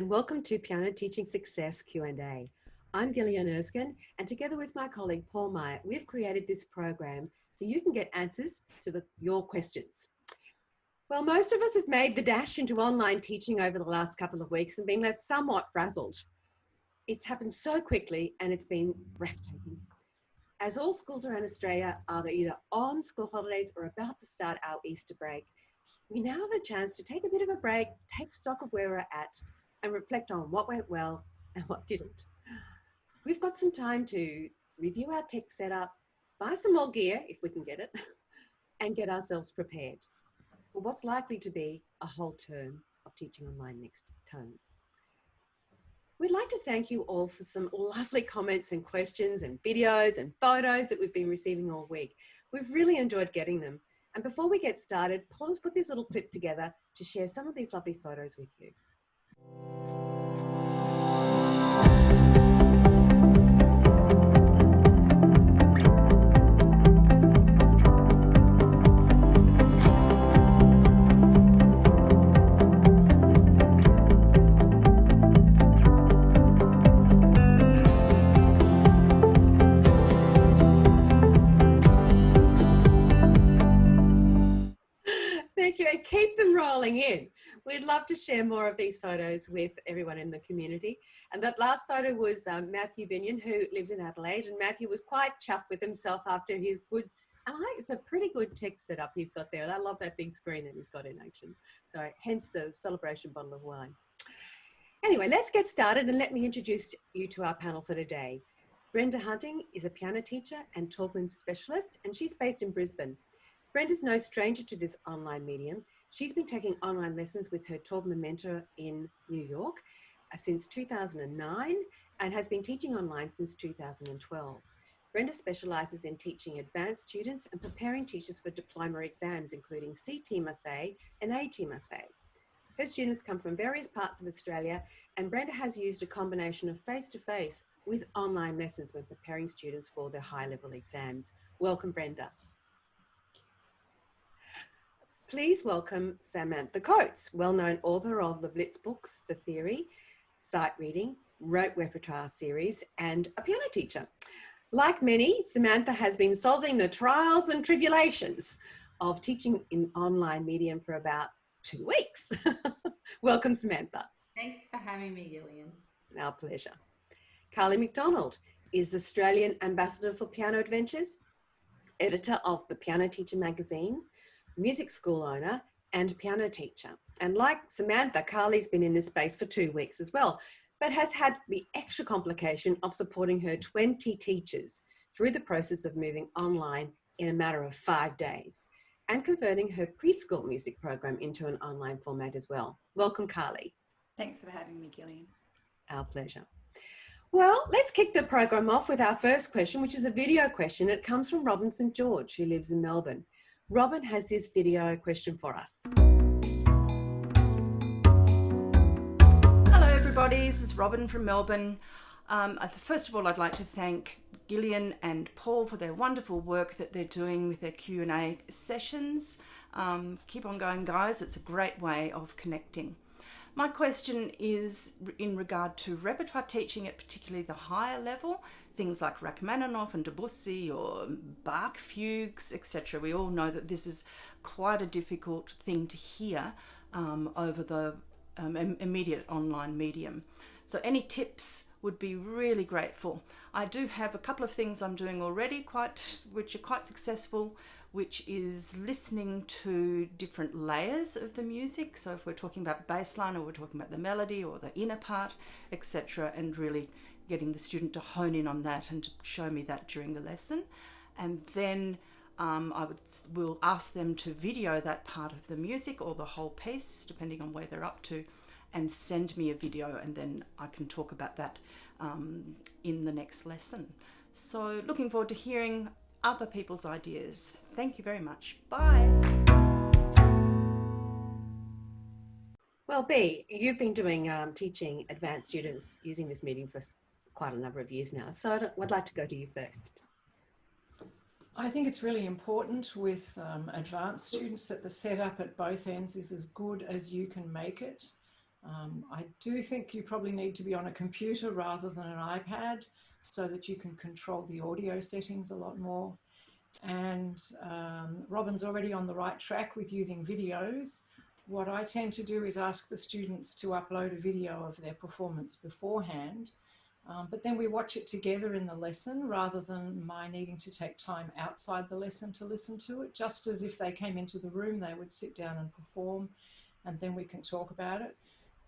and welcome to Piano Teaching Success Q&A. I'm Gillian Erskine, and together with my colleague Paul Myatt, we've created this program so you can get answers to your questions. Well, most of us have made the dash into online teaching over the last couple of weeks and been left somewhat frazzled. It's happened so quickly and it's been breathtaking. As all schools around Australia are either on school holidays or about to start our Easter break, we now have a chance to take a bit of a break, take stock of where we're at, and reflect on what went well and what didn't. We've got some time to review our tech setup, buy some more gear if we can get it, and get ourselves prepared for what's likely to be a whole term of teaching online next term. We'd like to thank you all for some lovely comments and questions and videos and photos that we've been receiving all week. We've really enjoyed getting them. And before we get started, Paul has put this little clip together to share some of these lovely photos with you. Thank you, and keep them rolling in. We'd love to share more of these photos with everyone in the community. And that last photo was Matthew Binion, who lives in Adelaide, and Matthew was quite chuffed with himself after his good, it's a pretty good tech setup he's got there. I love that big screen that he's got in action. So hence the celebration bottle of wine. Anyway, let's get started and let me introduce you to our panel for today. Brenda Hunting is a piano teacher and talkman specialist, and she's based in Brisbane. Brenda's no stranger to this online medium. She's been taking online lessons with her talkman mentor in New York since 2009 and has been teaching online since 2012. Brenda specialises in teaching advanced students and preparing teachers for diploma exams, including CTMSA and ATMSA. Her students come from various parts of Australia, and Brenda has used a combination of face-to-face with online lessons when preparing students for their high-level exams. Welcome, Brenda. Please welcome Samantha Coates, well-known author of the Blitz books, The Theory, Sight Reading, Rote Repertoire series, and a piano teacher. Like many, Samantha has been solving the trials and tribulations of teaching in online medium for about 2 weeks. Welcome, Samantha. Thanks for having me, Gillian. Our pleasure. Carly McDonald is Australian Ambassador for Piano Adventures, editor of the Piano Teacher magazine, music school owner and piano teacher. And like Samantha, Carly's been in this space for 2 weeks as well, but has had the extra complication of supporting her 20 teachers through the process of moving online in a matter of 5 days and converting her preschool music program into an online format as well. Welcome, Carly. Thanks for having me, Gillian. Our pleasure. Well, let's kick the program off with our first question, which is a video question. It comes from Robin St. George, who lives in Melbourne. Robin has this video question for us. Hello everybody, this is Robin from Melbourne. First of all, I'd like to thank Gillian and Paul for their wonderful work that they're doing with their Q&A sessions. Keep on going, guys, it's a great way of connecting. My question is in regard to repertoire teaching at particularly the higher level, things like Rachmaninoff and Debussy or Bach fugues, etc. We all know that this is quite a difficult thing to hear over the immediate online medium. So any tips would be really grateful. I do have a couple of things I'm doing already which are quite successful, which is listening to different layers of the music. So if we're talking about bass line or we're talking about the melody or the inner part, etc., and really getting the student to hone in on that and to show me that during the lesson. And then we'll ask them to video that part of the music or the whole piece, depending on where they're up to, and send me a video, and then I can talk about that in the next lesson. So looking forward to hearing other people's ideas. Thank you very much. Bye. Well, B, you've been doing teaching advanced students using this medium for quite a number of years now. So I'd like to go to you first. I think it's really important with advanced students that the setup at both ends is as good as you can make it. I do think you probably need to be on a computer rather than an iPad so that you can control the audio settings a lot more. And Robin's already on the right track with using videos. What I tend to do is ask the students to upload a video of their performance beforehand, but then we watch it together in the lesson rather than my needing to take time outside the lesson to listen to it. Just as if they came into the room, they would sit down and perform, and then we can talk about it.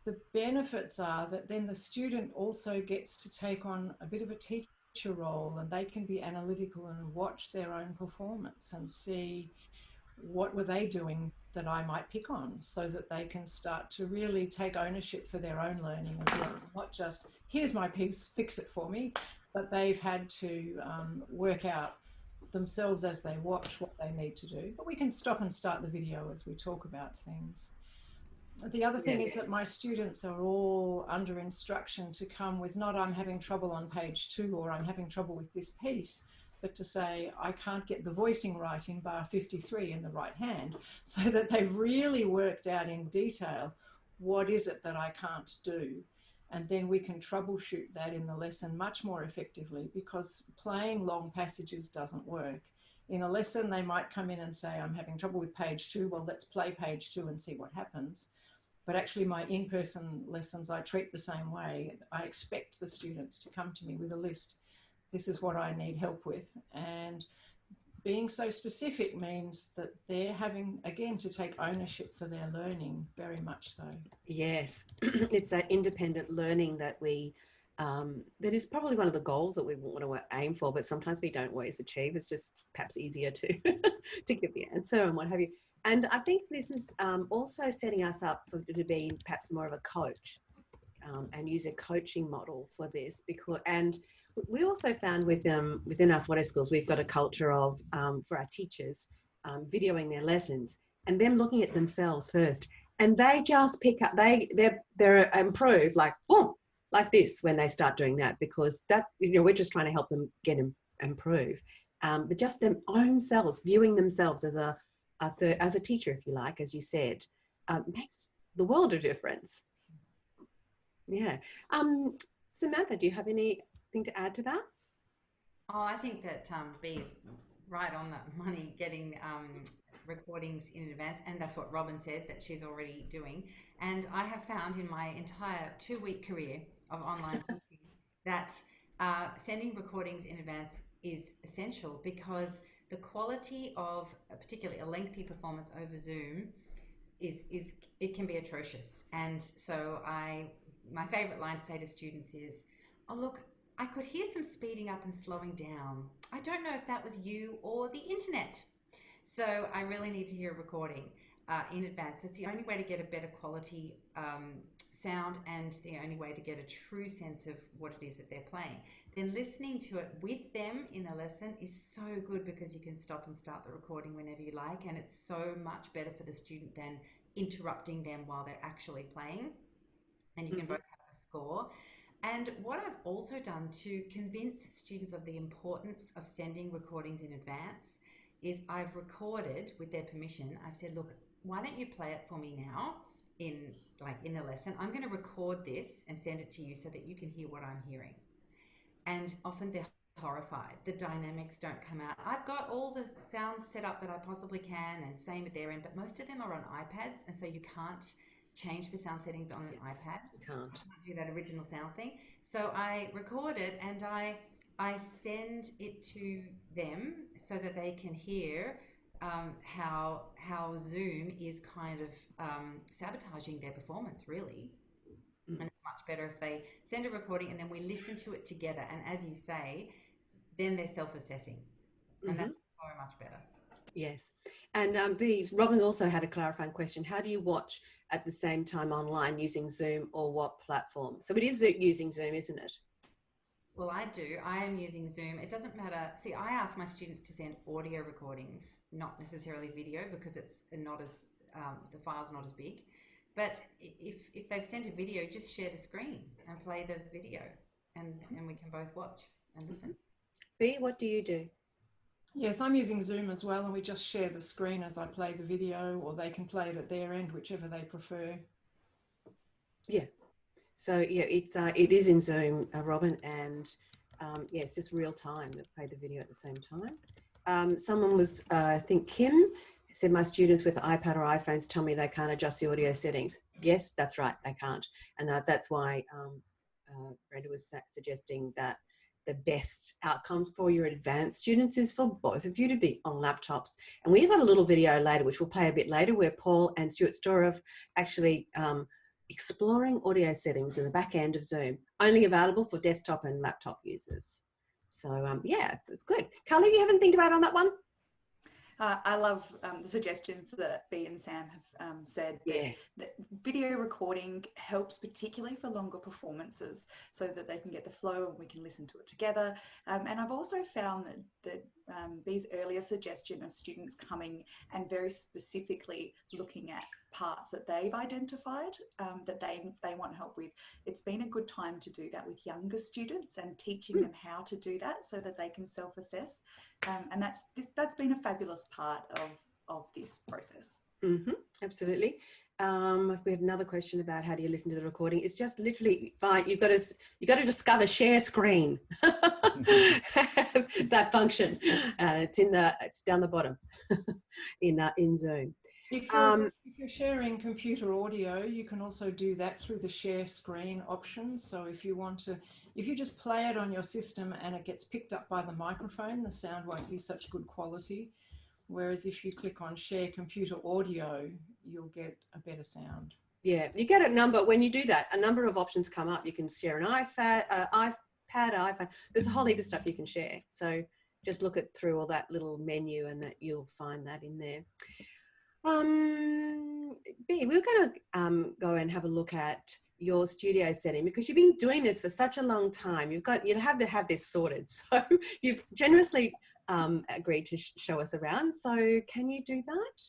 The benefits are that then the student also gets to take on a bit of a teacher role, and they can be analytical and watch their own performance and see what were they doing that I might pick on, so that they can start to really take ownership for their own learning as well. Not just, here's my piece, fix it for me, but they've had to work out themselves as they watch what they need to do. But we can stop and start the video as we talk about things. The other thing is that my students are all under instruction to come with not I'm having trouble on page 2 or I'm having trouble with this piece, but to say I can't get the voicing right in bar 53 in the right hand, so that they've really worked out in detail what is it that I can't do. And then we can troubleshoot that in the lesson much more effectively, because playing long passages doesn't work. In a lesson, they might come in and say, I'm having trouble with page 2. Well, let's play page 2 and see what happens. But actually my in-person lessons, I treat the same way. I expect the students to come to me with a list. This is what I need help with. And being so specific means that they're having, again, to take ownership for their learning, very much so. Yes, it's that independent learning that we, that is probably one of the goals that we want to aim for, but sometimes we don't always achieve. It's just perhaps easier to, to give the answer and what have you. And I think this is also setting us up to be perhaps more of a coach and use a coaching model for this. And we also found within our Forte schools, we've got a culture of, for our teachers, videoing their lessons and them looking at themselves first. And they just pick up, they're improved like, boom, like this when they start doing that, because that, we're just trying to help them improve. But just their own selves, viewing themselves as a teacher, if you like, as you said, makes the world of difference. Yeah. Samantha, do you have anything to add to that? Oh, I think that B is right on the money, getting recordings in advance, and that's what Robin said that she's already doing. And I have found in my entire 2-week career of online teaching that sending recordings in advance is essential, because the quality of particularly a lengthy performance over Zoom it can be atrocious. And so my favorite line to say to students is, oh look, I could hear some speeding up and slowing down. I don't know if that was you or the internet. So I really need to hear a recording in advance. It's the only way to get a better quality sound, and the only way to get a true sense of what it is that they're playing. Then listening to it with them in the lesson is so good, because you can stop and start the recording whenever you like, and it's so much better for the student than interrupting them while they're actually playing. And you can both have the score. And what I've also done to convince students of the importance of sending recordings in advance is I've recorded, with their permission, I've said, look, why don't you play it for me now in the lesson? I'm going to record this and send it to you so that you can hear what I'm hearing. And often they're horrified. The dynamics don't come out. I've got all the sounds set up that I possibly can, and same at their end, but most of them are on iPads, and so you can't change the sound settings on an iPad. You can't do that original sound thing. So I record it and I send it to them so that they can hear how Zoom is kind of sabotaging their performance, really. And it's much better if they send a recording and then we listen to it together. And as you say, then they're self-assessing, and that's so much better. Yes. And Robin also had a clarifying question. How do you watch at the same time online using Zoom, or what platform? So it is using Zoom, isn't it? Well, I do. I am using Zoom. It doesn't matter. See, I ask my students to send audio recordings, not necessarily video, because it's not as, the file's not as big. But if they've sent a video, just share the screen and play the video, and we can both watch and listen. B, what do you do? Yes, I'm using Zoom as well, and we just share the screen as I play the video, or they can play it at their end, whichever they prefer. Yeah, So yeah, it is in Zoom, Robin, and yeah, it's just real time. They play the video at the same time. Someone was, I think Kim said, my students with iPad or iPhones tell me they can't adjust the audio settings. Yes, that's right, they can't, and that's why Brenda was suggesting that the best outcome for your advanced students is for both of you to be on laptops. And we've got a little video later, which we'll play a bit later, where Paul and Stuart Storov actually exploring audio settings in the back end of Zoom, only available for desktop and laptop users. So yeah, that's good. Carly, you haven't think about on that one? I love the suggestions that Bea and Sam have said. Yeah. That video recording helps particularly for longer performances so that they can get the flow and we can listen to it together. And I've also found that Bea's earlier suggestion of students coming and very specifically looking at parts that they've identified that they want help with. It's been a good time to do that with younger students and teaching them how to do that so that they can self-assess. And that's been a fabulous part of this process. Mm-hmm, absolutely. We had another question about how do you listen to the recording. It's just literally fine. You've got to discover share screen. That function. It's down the bottom in Zoom. If you're sharing computer audio, you can also do that through the share screen option. So if you just play it on your system and it gets picked up by the microphone, the sound won't be such good quality. Whereas if you click on share computer audio, you'll get a better sound. Yeah, you get a number, when you do that, a number of options come up. You can share an iPad, iPhone. There's a whole heap of stuff you can share. So just look through all that little menu and that you'll find that in there. Bea, we're going to go and have a look at your studio setting because you've been doing this for such a long time. You'd have to have this sorted. So you've generously agreed to show us around. So can you do that?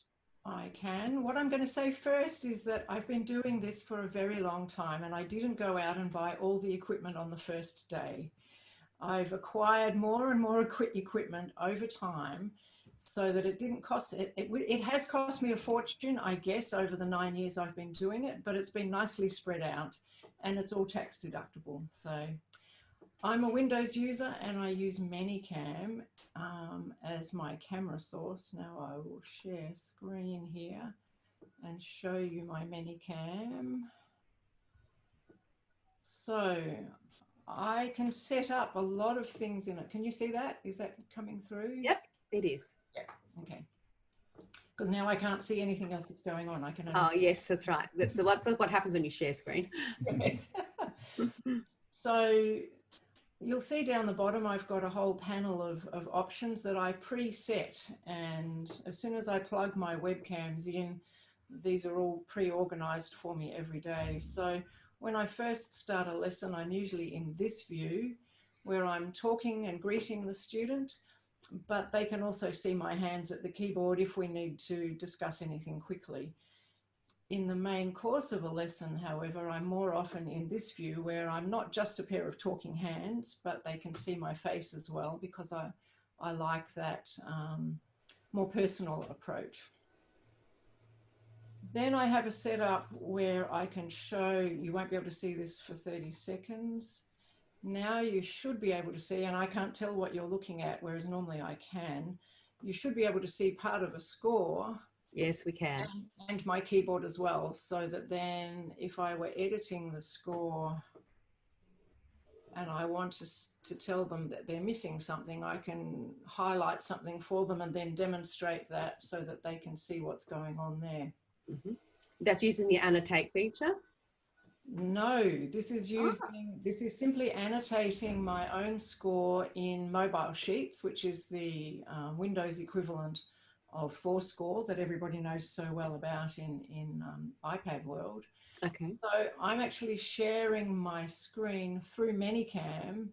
I can. What I'm going to say first is that I've been doing this for a very long time and I didn't go out and buy all the equipment on the first day. I've acquired more and more equipment over time so that it didn't cost it. It has cost me a fortune, I guess, over the 9 years I've been doing it, but it's been nicely spread out and it's all tax deductible. So I'm a Windows user and I use ManyCam as my camera source. Now I will share screen here and show you my ManyCam. So I can set up a lot of things in it. Can you see that? Is that coming through? Yep, it is. Yeah. Okay. Because now I can't see anything else that's going on. I can only see. Yes, that's right. So what happens when you share screen? Yes. So you'll see down the bottom, I've got a whole panel of options that I preset. And as soon as I plug my webcams in, these are all pre-organized for me every day. So when I first start a lesson, I'm usually in this view where I'm talking and greeting the student, but they can also see my hands at the keyboard if we need to discuss anything quickly. In the main course of a lesson, however, I'm more often in this view where I'm not just a pair of talking hands, but they can see my face as well because I like that more personal approach. Then I have a setup where I can show, you won't be able to see this for 30 seconds. Now you should be able to see, and I can't tell what you're looking at, whereas normally I can. You should be able to see part of a score. Yes, we can. And my keyboard as well, so that then if I were editing the score and I want to tell them that they're missing something, I can highlight something for them and then demonstrate that so that they can see what's going on there. Mm-hmm. That's using the annotate feature? No, this is simply annotating my own score in mobile sheets, which is the Windows equivalent of Fourscore that everybody knows so well about in iPad world. Okay. So I'm actually sharing my screen through ManyCam,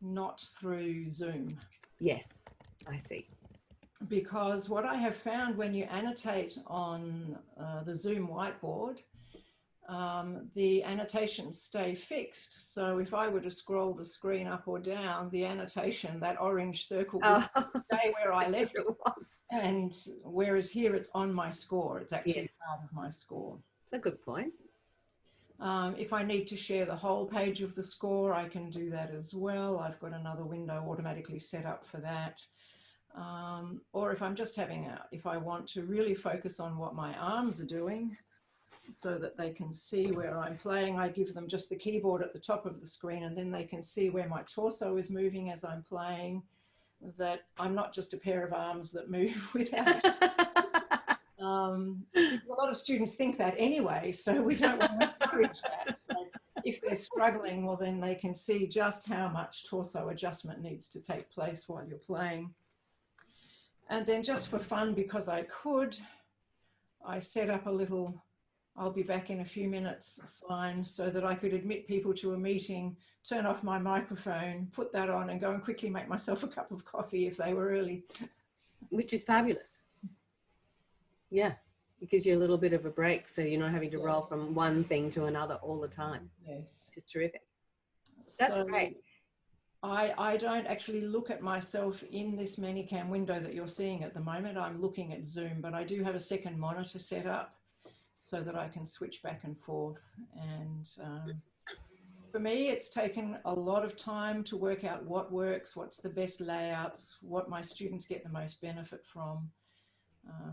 not through Zoom. Yes, I see. Because what I have found when you annotate on the Zoom whiteboard, the annotations stay fixed. So if I were to scroll the screen up or down, the annotation, that orange circle, would stay where I left it was. And whereas here it's on my score, it's actually part of my score. That's a good point. If I need to share the whole page of the score, I can do that as well. I've got another window automatically set up for that. Or if I'm just if I want to really focus on what my arms are doing so that they can see where I'm playing, I give them just the keyboard at the top of the screen, and then they can see where my torso is moving as I'm playing, that I'm not just a pair of arms that move without. A lot of students think that anyway, so we don't want to encourage that. So if they're struggling, well, then they can see just how much torso adjustment needs to take place while you're playing. And then just for fun, because I could, I set up a little "I'll be back in a few minutes" sign so that I could admit people to a meeting, turn off my microphone, put that on, and go and quickly make myself a cup of coffee if they were early. Which is fabulous. Yeah, it gives you a little bit of a break, so you're not having to roll from one thing to another all the time. Yes. Which is terrific. That's great. I don't actually look at myself in this Manicam window that you're seeing at the moment. I'm looking at Zoom, but I do have a second monitor set up so that I can switch back and forth. And for me, it's taken a lot of time to work out what works, what's the best layouts, what my students get the most benefit from.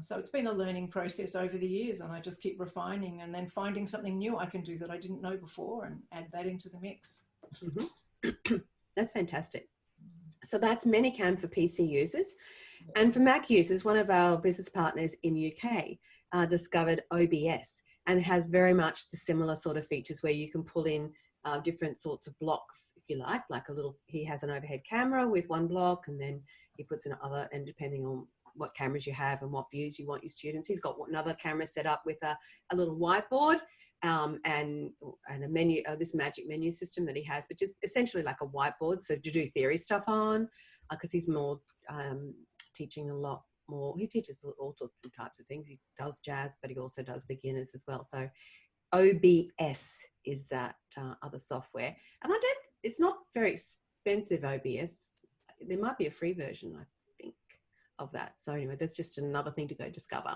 So it's been a learning process over the years, and I just keep refining and then finding something new I can do that I didn't know before and add that into the mix. Mm-hmm. That's fantastic. So that's Manicam for PC users. And for Mac users, one of our business partners in UK discovered OBS, and has very much the similar sort of features where you can pull in different sorts of blocks, if you like a little, he has an overhead camera with one block, and then he puts in other, and depending on what cameras you have and what views you want your students, he's got another camera set up with a little whiteboard and a menu, this magic menu system that he has, which is essentially like a whiteboard, so to do theory stuff on, because he's more teaching a lot more. He teaches all sorts of types of things. He does jazz, but he also does beginners as well. So OBS is that other software, and it's not very expensive, OBS. There might be a free version, I think, of that. So anyway, that's just another thing to go discover.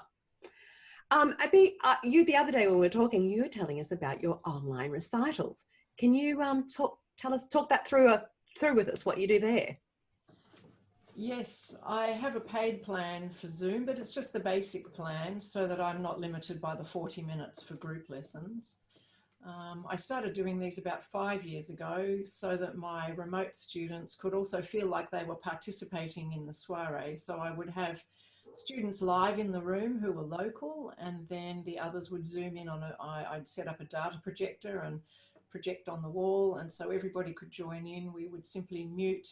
You, the other day when we were talking, you were telling us about your online recitals. Can you talk that through with us, what you do there? Yes, I have a paid plan for Zoom, but it's just the basic plan so that I'm not limited by the 40 minutes for group lessons. I started doing these about 5 years ago so that my remote students could also feel like they were participating in the soiree. So I would have students live in the room who were local, and then the others would zoom in on I'd set up a data projector and project on the wall, and so everybody could join in. We would simply mute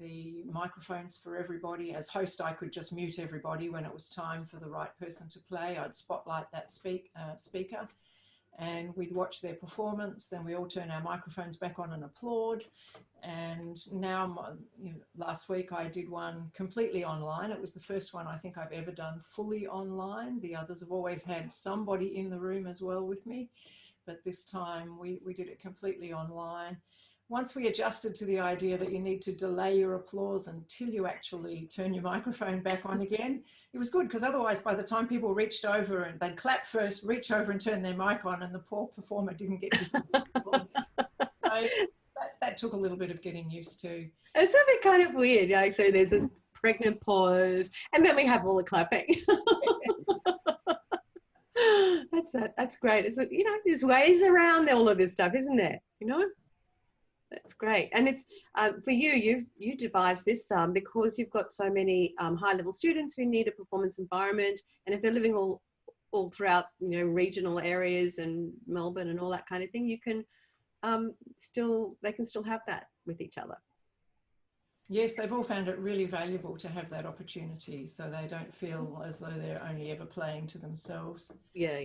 the microphones for everybody. As host, I could just mute everybody when it was time for the right person to play. I'd spotlight that speaker, and we'd watch their performance. Then we all turn our microphones back on and applaud. And now, last week I did one completely online. It was the first one I think I've ever done fully online. The others have always had somebody in the room as well with me, but this time we did it completely online. Once we adjusted to the idea that you need to delay your applause until you actually turn your microphone back on again, it was good, because otherwise by the time people reached over and they'd clap first, reach over and turn their mic on, and the poor performer didn't get to applause. So that took a little bit of getting used to. It's a bit kind of weird, like, so there's this pregnant pause, and then we have all the clapping. That's great. It's like, there's ways around all of this stuff, isn't there? That's great. And it's for you devised this because you've got so many high-level students who need a performance environment, and if they're living all throughout regional areas and Melbourne and all that kind of thing, you can they can still have that with each other. Yes, they've all found it really valuable to have that opportunity, so they don't feel as though they're only ever playing to themselves. Yeah.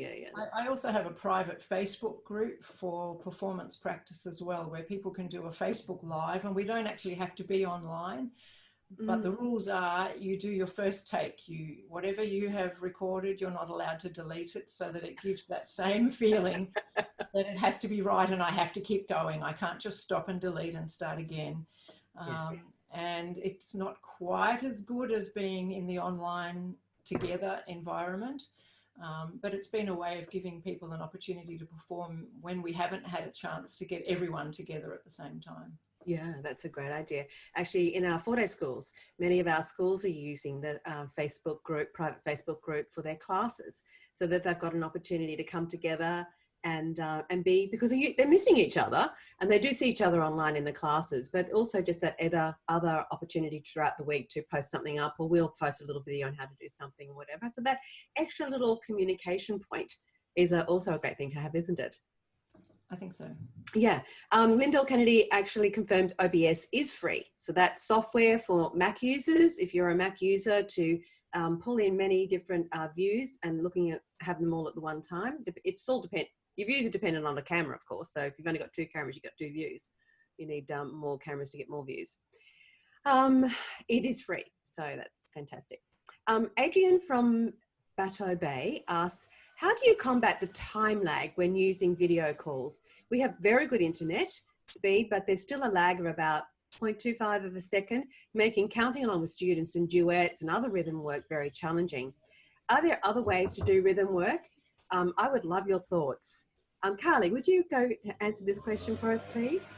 I also have a private Facebook group for performance practice as well, where people can do a Facebook Live, and we don't actually have to be online. But the rules are, you do your first take. Whatever you have recorded, you're not allowed to delete it, so that it gives that same feeling that it has to be right and I have to keep going. I can't just stop and delete and start again. And it's not quite as good as being in the online together environment, But it's been a way of giving people an opportunity to perform when we haven't had a chance to get everyone together at the same time. Yeah, that's a great idea. Actually, in our 4-day schools, many of our schools are using the Facebook group, private Facebook group for their classes, so that they've got an opportunity to come together and be, because they're missing each other, and they do see each other online in the classes, but also just that other opportunity throughout the week to post something up, or we'll post a little video on how to do something or whatever. So that extra little communication point is also a great thing to have, isn't it? I think so. Yeah. Lyndall Kennedy actually confirmed OBS is free. So that's software for Mac users. If you're a Mac user, to pull in many different views and have them all at the one time. It's all your views are dependent on the camera, of course. So if you've only got 2 cameras, you've got 2 views. You need more cameras to get more views. It is free. So that's fantastic. Adrian from Bateau Bay asks, how do you combat the time lag when using video calls? We have very good internet speed, but there's still a lag of about 0.25 of a second, making counting along with students and duets and other rhythm work very challenging. Are there other ways to do rhythm work? I would love your thoughts. Carly, would you go to answer this question for us, please?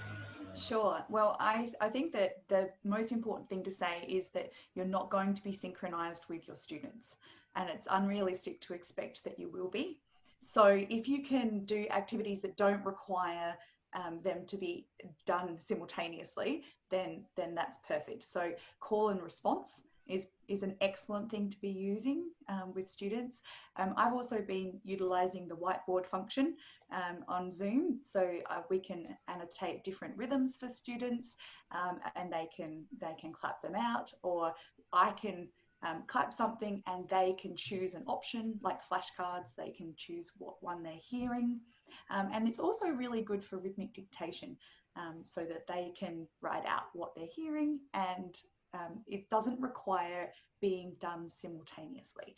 Sure. Well, I think that the most important thing to say is that you're not going to be synchronized with your students, and it's unrealistic to expect that you will be. So if you can do activities that don't require them to be done simultaneously, then that's perfect. So call and response is an excellent thing to be using with students. I've also been utilizing the whiteboard function on Zoom, so we can annotate different rhythms for students, and they can clap them out, or I can clap something and they can choose an option like flashcards. They can choose what one they're hearing, and it's also really good for rhythmic dictation, so that they can write out what they're hearing, and it doesn't require being done simultaneously.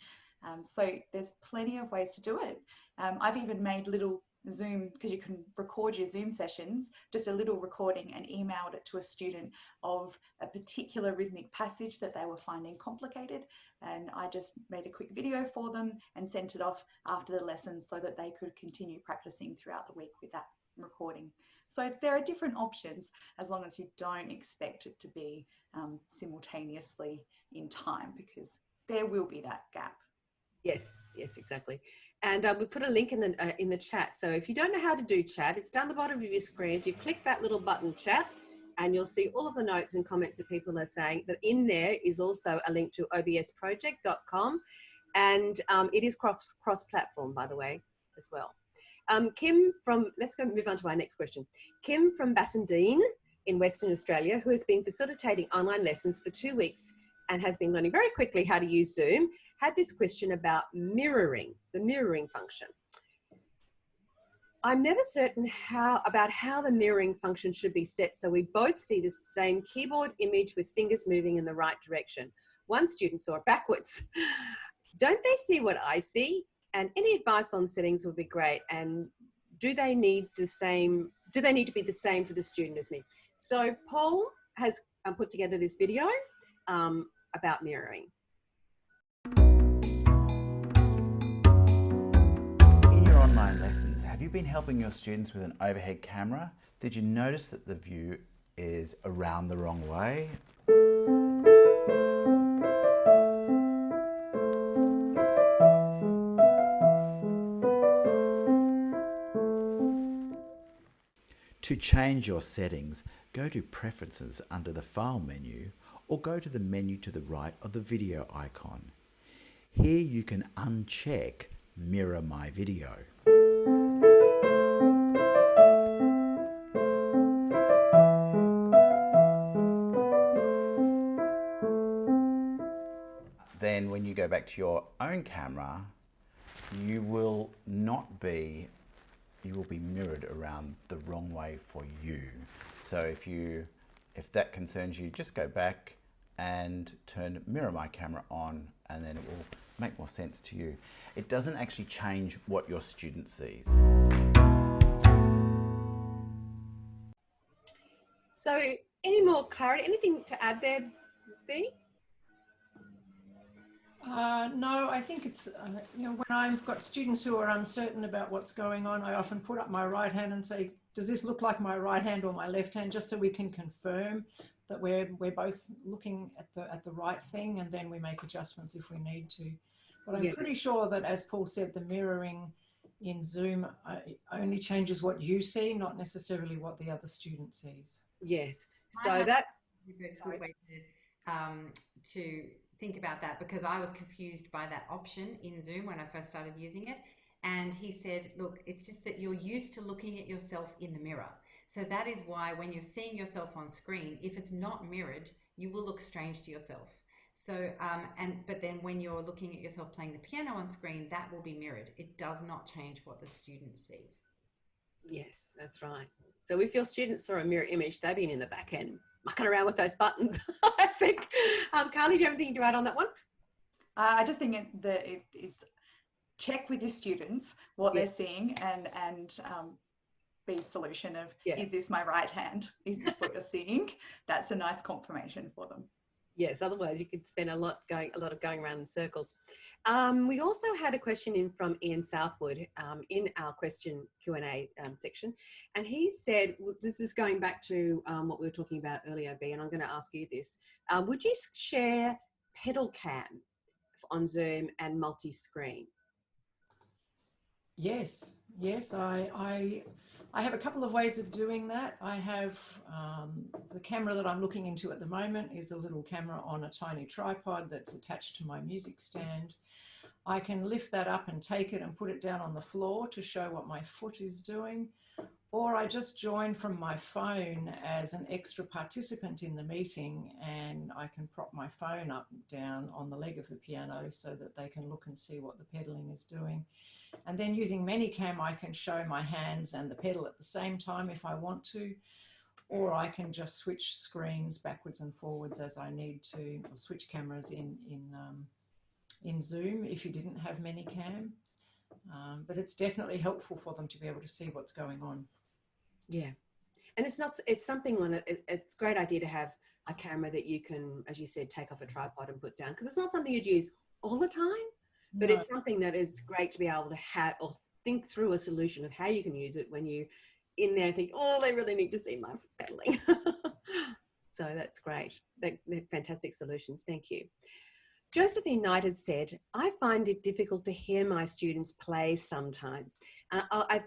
So there's plenty of ways to do it. I've even made little Zoom, because you can record your Zoom sessions, just a little recording, and emailed it to a student of a particular rhythmic passage that they were finding complicated. And I just made a quick video for them and sent it off after the lesson so that they could continue practicing throughout the week with that recording. So there are different options, as long as you don't expect it to be simultaneously in time, because there will be that gap. Yes, exactly. And we put a link in the chat. So if you don't know how to do chat, it's down the bottom of your screen. If you click that little button, chat, and you'll see all of the notes and comments that people are saying. But in there is also a link to obsproject.com, and it is cross-platform, by the way, as well. Kim let's move on to our next question. Kim from Bassendean in Western Australia, who has been facilitating online lessons for 2 weeks and has been learning very quickly how to use Zoom, had this question about mirroring, the mirroring function. I'm never certain about how the mirroring function should be set so we both see the same keyboard image with fingers moving in the right direction. One student saw it backwards. Don't they see what I see? And any advice on settings would be great. And do they need to be the same for the student as me? So Paul has put together this video about mirroring. In your online lessons, have you been helping your students with an overhead camera? Did you notice that the view is around the wrong way? To change your settings, go to Preferences under the File menu, or go to the menu to the right of the video icon. Here you can uncheck Mirror My Video. Then when you go back to your own camera, you will be mirrored around the wrong way for you. So if that concerns you, just go back and turn Mirror My Camera on, and then it will make more sense to you. It doesn't actually change what your student sees. So any more clarity, anything to add there, Bea? No, I think it's, you know, when I've got students who are uncertain about what's going on, I often put up my right hand and say, does this look like my right hand or my left hand, just so we can confirm that we're both looking at the right thing, and then we make adjustments if we need to. But I'm pretty sure that, as Paul said, the mirroring in Zoom only changes what you see, not necessarily what the other student sees. Yes. So that a good way to think about that, because I was confused by that option in Zoom when I first started using it. And he said, look, it's just that you're used to looking at yourself in the mirror. So that is why when you're seeing yourself on screen, if it's not mirrored, you will look strange to yourself. So, but then when you're looking at yourself playing the piano on screen, that will be mirrored. It does not change what the student sees. Yes, that's right. So if your students saw a mirror image, they've been in the back end mucking around with those buttons, I think. Carly, do you have anything to add on that one? I just think it's check with your students what they're seeing, and B's solution of, is this my right hand? Is this what you're seeing? That's a nice confirmation for them. Yes, otherwise you could spend a lot of going around in circles. We also had a question in from Ian Southwood in our question Q&A section, and he said, this is going back to what we were talking about earlier, B, and I'm going to ask you this. Would you share pedal cam on Zoom and multi-screen? Yes, I have a couple of ways of doing that. I have the camera that I'm looking into at the moment is a little camera on a tiny tripod that's attached to my music stand. I can lift that up and take it and put it down on the floor to show what my foot is doing. Or I just join from my phone as an extra participant in the meeting, and I can prop my phone up and down on the leg of the piano so that they can look and see what the pedaling is doing. And then using Manycam, I can show my hands and the pedal at the same time if I want to, or I can just switch screens backwards and forwards as I need to, or switch cameras in Zoom if you didn't have Manycam. But it's definitely helpful for them to be able to see what's going on. Yeah, and it's something it's a great idea to have a camera that you can, as you said, take off a tripod and put down, because it's not something you'd use all the time. But it's something that is great to be able to have, or think through a solution of how you can use it when you in there and think, oh, they really need to see my pedaling. So that's great. They're fantastic solutions. Thank you. Josephine Knight has said, I find it difficult to hear my students play sometimes. And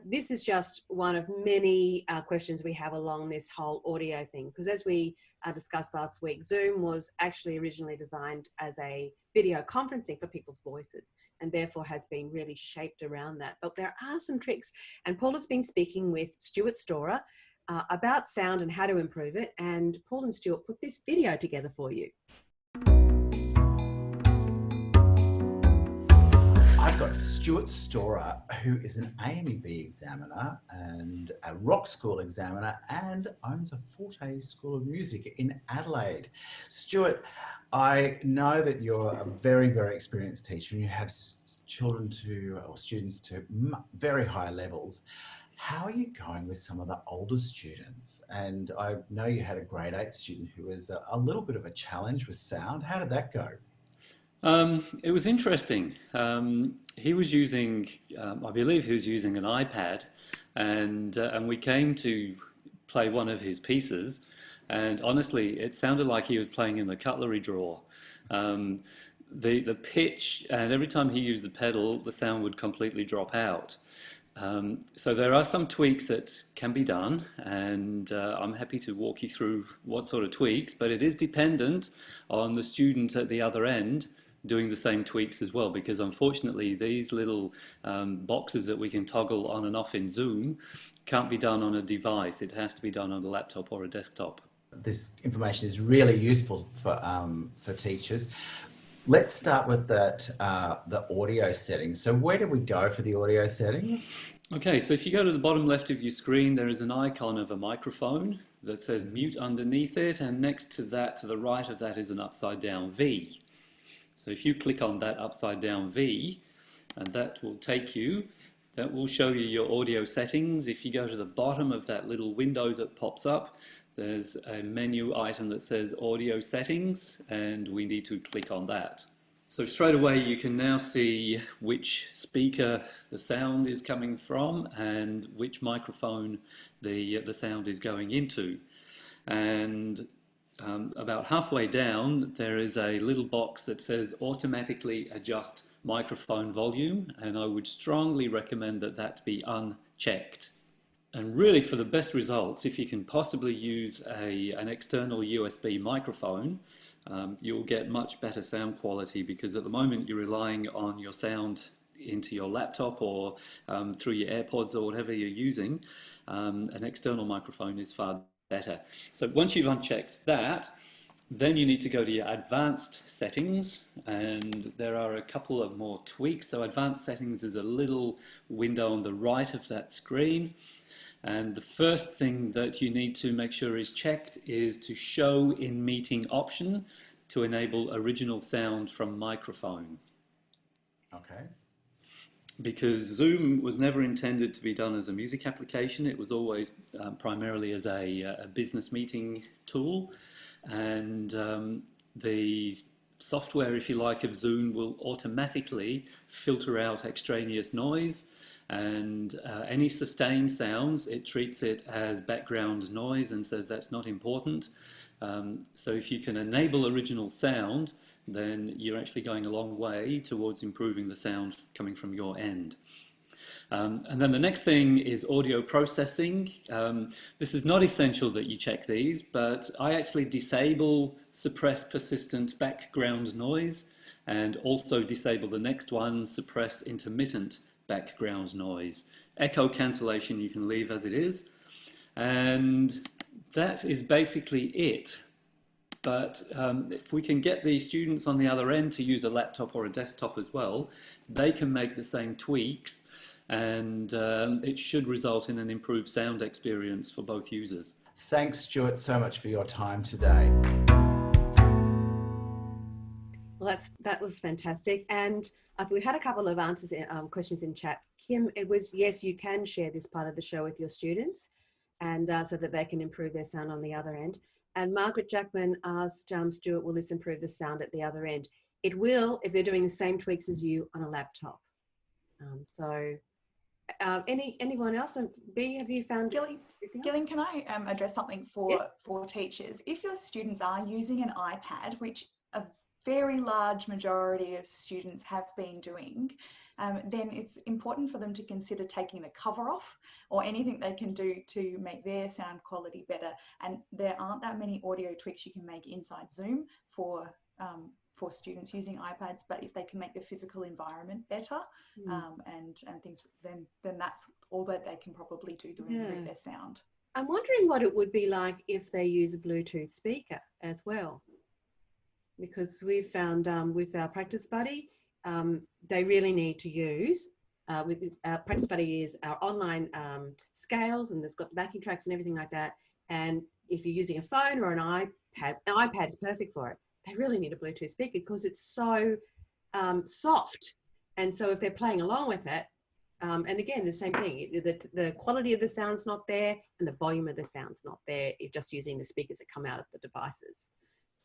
this is just one of many questions we have along this whole audio thing, because as we discussed last week, Zoom was actually originally designed as a video conferencing for people's voices, and therefore has been really shaped around that. But there are some tricks, and Paul has been speaking with Stuart Storer about sound and how to improve it, and Paul and Stuart put this video together for you. I've got Stuart Storer, who is an AMEB examiner and a rock school examiner, and owns a Forte School of Music in Adelaide. Stuart, I know that you're a very, very experienced teacher, and you have students to very high levels. How are you going with some of the older students? And I know you had a grade 8 student who was a little bit of a challenge with sound. How did that go? It was interesting. He was using, I believe he was using an iPad, and we came to play one of his pieces, and honestly, it sounded like he was playing in the cutlery drawer. The pitch, and every time he used the pedal, the sound would completely drop out. So there are some tweaks that can be done, and I'm happy to walk you through what sort of tweaks, but it is dependent on the student at the other end doing the same tweaks as well, because unfortunately these little boxes that we can toggle on and off in Zoom can't be done on a device. It has to be done on a laptop or a desktop. This information is really useful for teachers. Let's start with that, the audio settings. So where do we go for the audio settings? Okay, so if you go to the bottom left of your screen, there is an icon of a microphone that says mute underneath it, and next to that, to the right of that, is an upside down V. So if you click on that upside down V, and that will show you your audio settings. If you go to the bottom of that little window that pops up, there's a menu item that says audio settings, and we need to click on that. So straight away you can now see which speaker the sound is coming from and which microphone the sound is going into. And about halfway down there is a little box that says automatically adjust microphone volume, and I would strongly recommend that that be unchecked. And really, for the best results, if you can possibly use an external USB microphone, you'll get much better sound quality, because at the moment you're relying on your sound into your laptop or through your AirPods or whatever you're using. An external microphone is far better. So once you've unchecked that, then you need to go to your advanced settings, and there are a couple of more tweaks. So advanced settings is a little window on the right of that screen. And the first thing that you need to make sure is checked is to show in meeting option to enable original sound from microphone. Okay. Because Zoom was never intended to be done as a music application. It was always primarily as a business meeting tool. And the software, if you like, of Zoom will automatically filter out extraneous noise. And any sustained sounds, it treats it as background noise and says that's not important. So if you can enable original sound, then you're actually going a long way towards improving the sound coming from your end. And then the next thing is audio processing. This is not essential that you check these, but I actually disable suppress persistent background noise, and also disable the next one, suppress intermittent background noise. Echo cancellation you can leave as it is, and that is basically it. But if we can get the students on the other end to use a laptop or a desktop as well, they can make the same tweaks, and it should result in an improved sound experience for both users. Thanks, Stuart, so much for your time today. Well, that was fantastic. And we had a couple of answers, questions in chat. Kim, it was, yes, you can share this part of the show with your students, and so that they can improve their sound on the other end. And Margaret Jackman asked Stuart, will this improve the sound at the other end? It will, if they're doing the same tweaks as you on a laptop. Anyone else? B, have you found Gillian, can I address something for teachers? If your students are using an iPad, which a very large majority of students have been doing, then it's important for them to consider taking the cover off, or anything they can do to make their sound quality better. And there aren't that many audio tweaks you can make inside Zoom for students using iPads, but if they can make the physical environment better and things, then that's all that they can probably do to improve their sound. I'm wondering what it would be like if they use a Bluetooth speaker as well, because we've found with our Practice Buddy, they really need to use, Practice Buddy is our online scales, and it's got backing tracks and everything like that. And if you're using a phone or an iPad is perfect for it. They really need a Bluetooth speaker because it's so soft. And so if they're playing along with it, and again, the same thing, the quality of the sound's not there and the volume of the sound's not there, if just using the speakers that come out of the devices.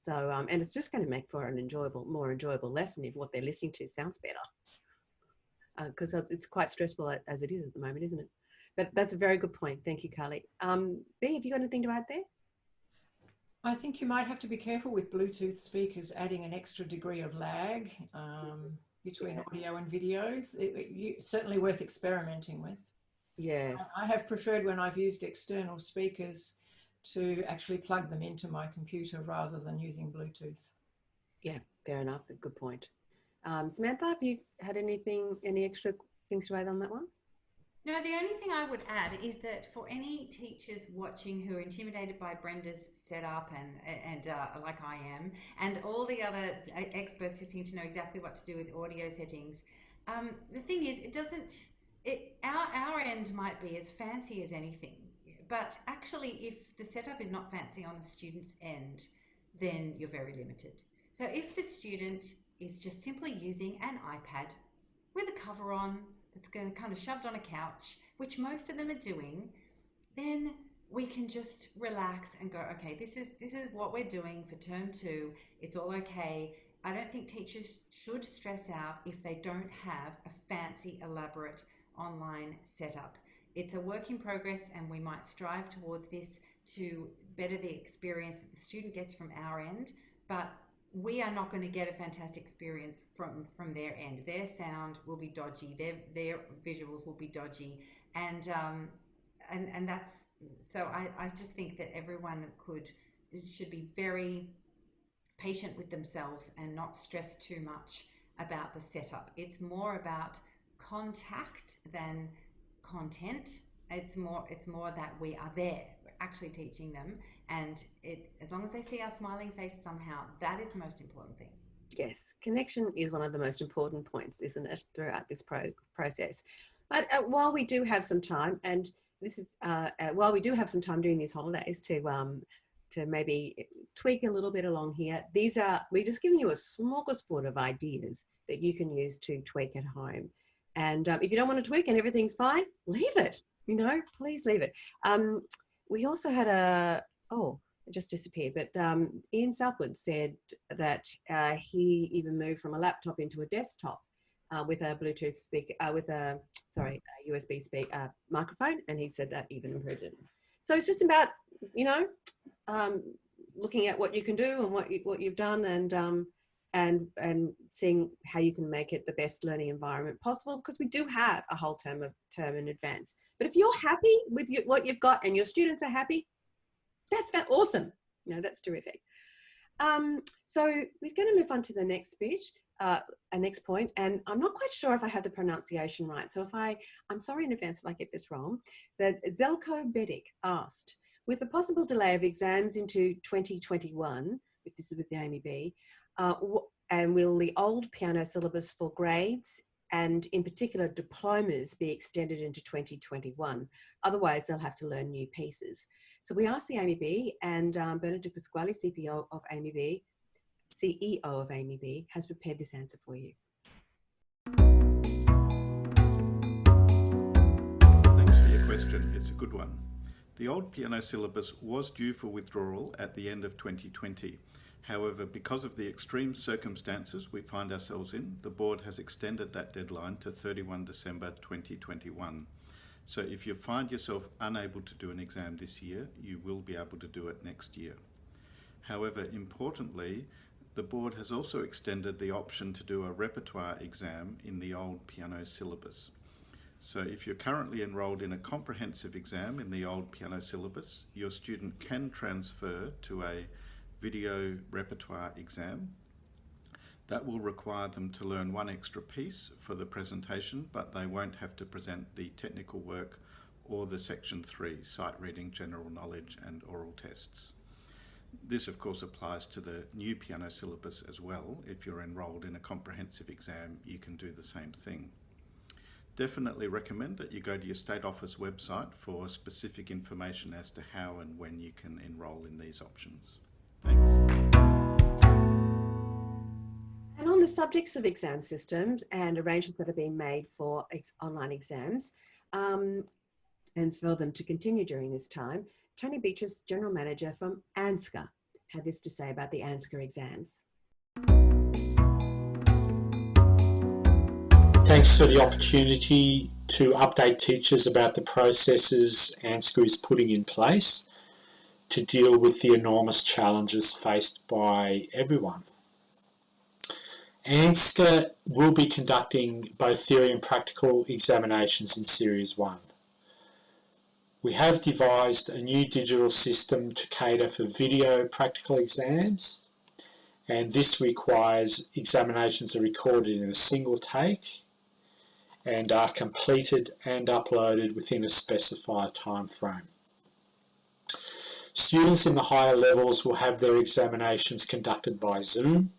So, and it's just going to make for an more enjoyable lesson if what they're listening to sounds better. Because it's quite stressful as it is at the moment, isn't it? But that's a very good point. Thank you, Carly. B, have you got anything to add there? I think you might have to be careful with Bluetooth speakers adding an extra degree of lag between audio and videos. Certainly worth experimenting with. Yes. I have preferred, when I've used external speakers, to actually plug them into my computer rather than using Bluetooth. Yeah, fair enough. A good point. Samantha, have you had any extra things to add on that one? No, the only thing I would add is that for any teachers watching who are intimidated by Brenda's setup and like I am, and all the other experts who seem to know exactly what to do with audio settings, the thing is, our end might be as fancy as anything, but actually if the setup is not fancy on the student's end, then you're very limited. So if the student is just simply using an iPad with a cover on, it's going to kind of shoved on a couch, which most of them are doing, then we can just relax and go, okay, this is what we're doing for term 2. It's all okay. I don't think teachers should stress out if they don't have a fancy, elaborate online setup. It's a work in progress, and we might strive towards this to better the experience that the student gets from our end, but we are not going to get a fantastic experience from their end. Their sound will be dodgy, their visuals will be dodgy, and that's so. I just think that everyone should be very patient with themselves and not stress too much about the setup. It's more about contact than content. It's more that we are there, we're actually teaching them, and as long as they see our smiling face somehow, that is the most important thing. Yes, connection is one of the most important points, isn't it, throughout this process. But while we do have some time, and this is while we do have some time during these holidays to maybe tweak a little bit along here, we're just giving you a smorgasbord of ideas that you can use to tweak at home. And if you don't want to tweak and everything's fine, leave it, please leave it. We also had it just disappeared, but Ian Southwood said that he even moved from a laptop into a desktop with a Bluetooth speaker, a USB speaker microphone, and he said that even improved it. So it's just about, looking at what you can do and what you've done, and seeing how you can make it the best learning environment possible, because we do have a whole term in advance. But if you're happy with what you've got and your students are happy, that's awesome. That's terrific. So we're going to move on to the next bit, next point, and I'm not quite sure if I have the pronunciation right. So I'm sorry in advance if I get this wrong, but Zelko Bedic asked, with the possible delay of exams into 2021, this is with the AMEB, and will the old piano syllabus for grades and in particular diplomas be extended into 2021? Otherwise, they'll have to learn new pieces. So we asked the AMEB, and Bernard de Pasquale, CEO of AMEB, has prepared this answer for you. Thanks for your question. It's a good one. The old piano syllabus was due for withdrawal at the end of 2020. However, because of the extreme circumstances we find ourselves in, the board has extended that deadline to 31 December 2021. So if you find yourself unable to do an exam this year, you will be able to do it next year. However, importantly, the board has also extended the option to do a repertoire exam in the old piano syllabus. So if you're currently enrolled in a comprehensive exam in the old piano syllabus, your student can transfer to a video repertoire exam. That will require them to learn one extra piece for the presentation, but they won't have to present the technical work or the Section 3, sight reading, general knowledge and oral tests. This of course applies to the new piano syllabus as well. If you're enrolled in a comprehensive exam, you can do the same thing. Definitely recommend that you go to your state office website for specific information as to how and when you can enrol in these options. Thanks. And on the subjects of exam systems and arrangements that are being made for online exams, and for them to continue during this time, Tony Betros, General Manager from ANZCA, had this to say about the ANZCA exams. Thanks for the opportunity to update teachers about the processes ANZCA is putting in place to deal with the enormous challenges faced by everyone. ANZCA will be conducting both theory and practical examinations in Series 1. We have devised a new digital system to cater for video practical exams, and this requires examinations are recorded in a single take and are completed and uploaded within a specified time frame. Students in the higher levels will have their examinations conducted by Zoom.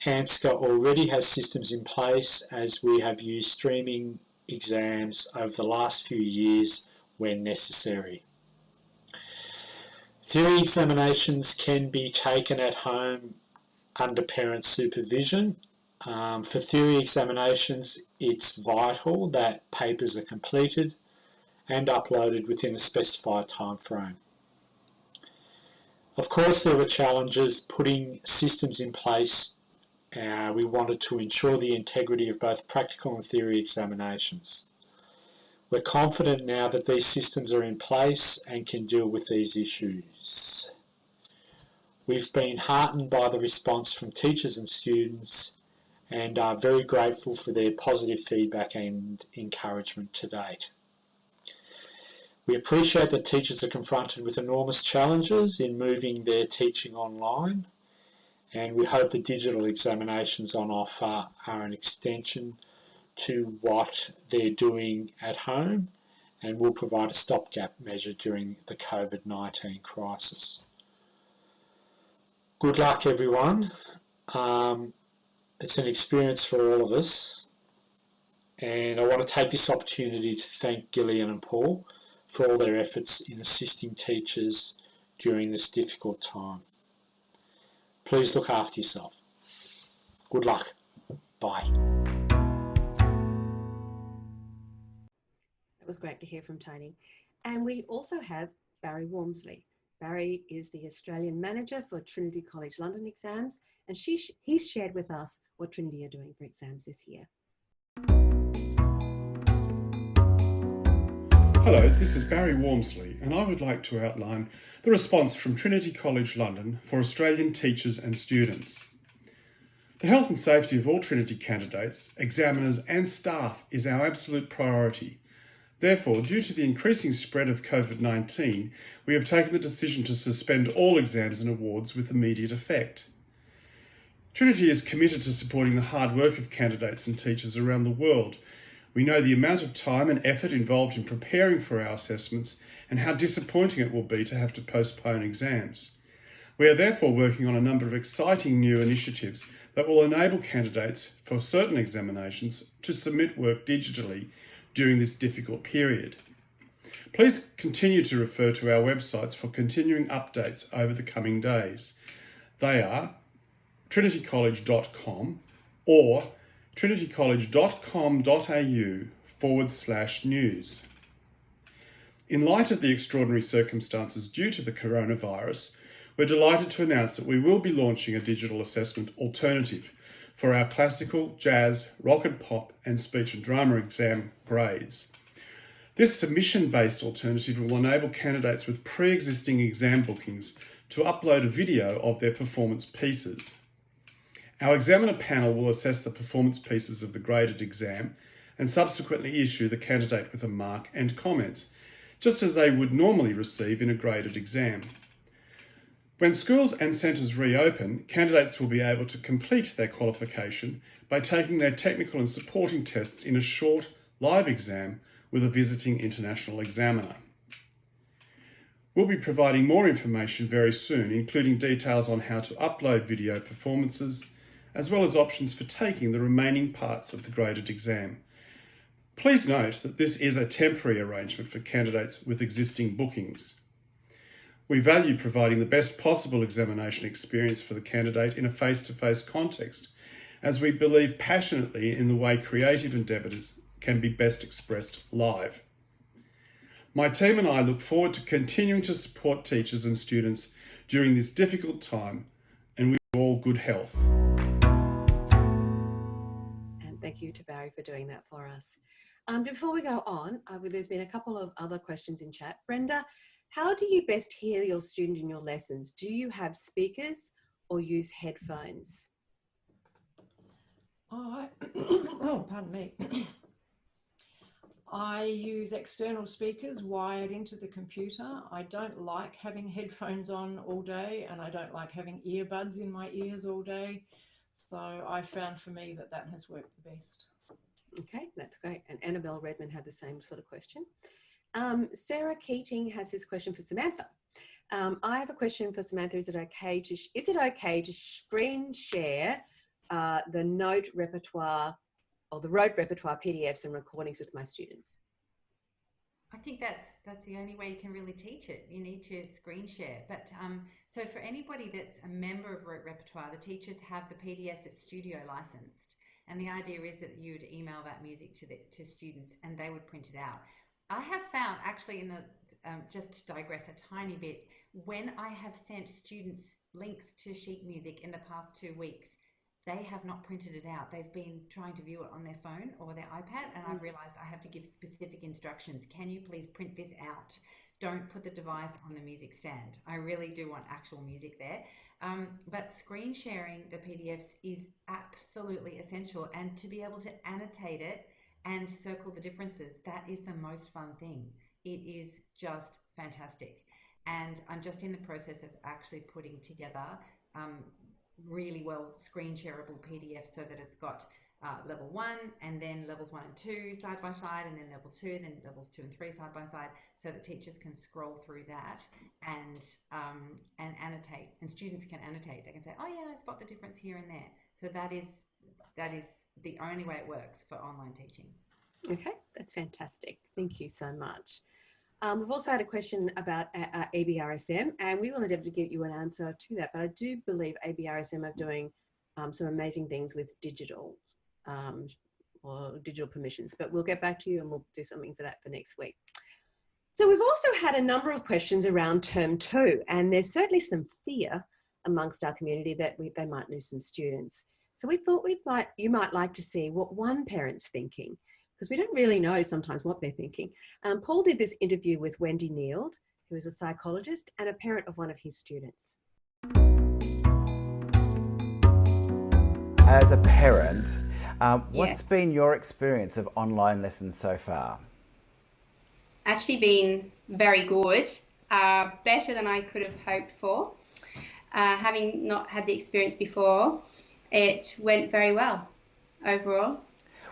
ANZCA already has systems in place, as we have used streaming exams over the last few years when necessary. Theory examinations can be taken at home under parent supervision. For theory examinations, it's vital that papers are completed and uploaded within a specified time frame. Of course, there are challenges putting systems in place We wanted to ensure the integrity of both practical and theory examinations. We're confident now that these systems are in place and can deal with these issues. We've been heartened by the response from teachers and students and are very grateful for their positive feedback and encouragement to date. We appreciate that teachers are confronted with enormous challenges in moving their teaching online, and we hope the digital examinations on offer are an extension to what they're doing at home and will provide a stopgap measure during the COVID-19 crisis. Good luck, everyone. It's an experience for all of us, and I want to take this opportunity to thank Gillian and Paul for all their efforts in assisting teachers during this difficult time. Please look after yourself. Good luck. Bye. It was great to hear from Tony. And we also have Barry Walmsley. Barry is the Australian Manager for Trinity College London exams, and he's shared with us what Trinity are doing for exams this year. Hello, this is Barry Walmsley, and I would like to outline the response from Trinity College London for Australian teachers and students. The health and safety of all Trinity candidates, examiners and staff is our absolute priority. Therefore, due to the increasing spread of COVID-19, we have taken the decision to suspend all exams and awards with immediate effect. Trinity is committed to supporting the hard work of candidates and teachers around the world. We know the amount of time and effort involved in preparing for our assessments and how disappointing it will be to have to postpone exams. We are therefore working on a number of exciting new initiatives that will enable candidates for certain examinations to submit work digitally during this difficult period. Please continue to refer to our websites for continuing updates over the coming days. They are trinitycollege.com or trinitycollege.com.au/news. In light of the extraordinary circumstances due to the coronavirus, we're delighted to announce that we will be launching a digital assessment alternative for our classical, jazz, rock and pop and speech and drama exam grades. This submission-based alternative will enable candidates with pre-existing exam bookings to upload a video of their performance pieces. Our examiner panel will assess the performance pieces of the graded exam and subsequently issue the candidate with a mark and comments, just as they would normally receive in a graded exam. When schools and centres reopen, candidates will be able to complete their qualification by taking their technical and supporting tests in a short live exam with a visiting international examiner. We'll be providing more information very soon, including details on how to upload video performances, as well as options for taking the remaining parts of the graded exam. Please note that this is a temporary arrangement for candidates with existing bookings. We value providing the best possible examination experience for the candidate in a face-to-face context, as we believe passionately in the way creative endeavours can be best expressed live. My team and I look forward to continuing to support teachers and students during this difficult time, and wish you all good health. And thank you to Barry for doing that for us. Before we go on, there's been a couple of other questions in chat. Brenda, how do you best hear your student in your lessons? Do you have speakers or use headphones? Oh, pardon me. I use external speakers wired into the computer. I don't like having headphones on all day, and I don't like having earbuds in my ears all day. So I found for me that has worked the best. Okay, that's great. And Annabelle Redmond had the same sort of question. Sarah Keating has this question for Samantha. I have a question for Samantha. Is it okay to screen share the note repertoire or the Rote repertoire PDFs and recordings with my students? I think that's the only way you can really teach it. You need to screen share. But so for anybody that's a member of Rote repertoire, the teachers have the PDFs at studio licensed. And the idea is that you would email that music to students and they would print it out. I have found actually just to digress a tiny bit, when I have sent students links to sheet music in the past 2 weeks, they have not printed it out. They've been trying to view it on their phone or their iPad, and I've realized I have to give specific instructions. Can you please print this out? Don't put the device on the music stand. I really do want actual music there. But screen sharing the PDFs is absolutely essential, and to be able to annotate it and circle the differences, that is the most fun thing. It is just fantastic. And I'm just in the process of actually putting together really well screen shareable PDFs so that it's got level 1 and then levels 1 and 2 side by side, and then level 2, and then levels 2 and 3 side by side, so that teachers can scroll through that and annotate, and students can annotate. They can say, oh yeah, I spot the difference here and there. So that is the only way it works for online teaching. Okay, that's fantastic. Thank you so much. We've also had a question about ABRSM, and we will endeavour to get you an answer to that, but I do believe ABRSM are doing some amazing things with digital or digital permissions, but we'll get back to you and we'll do something for that for next week. So we've also had a number of questions around term 2, and there's certainly some fear amongst our community that they might lose some students. So we thought you might like to see what one parent's thinking, because we don't really know sometimes what they're thinking. Paul did this interview with Wendy Neild, who is a psychologist and a parent of one of his students. As a parent, what's Yes. been your experience of online lessons so far? Actually been very good, better than I could have hoped for. Having not had the experience before, it went very well overall.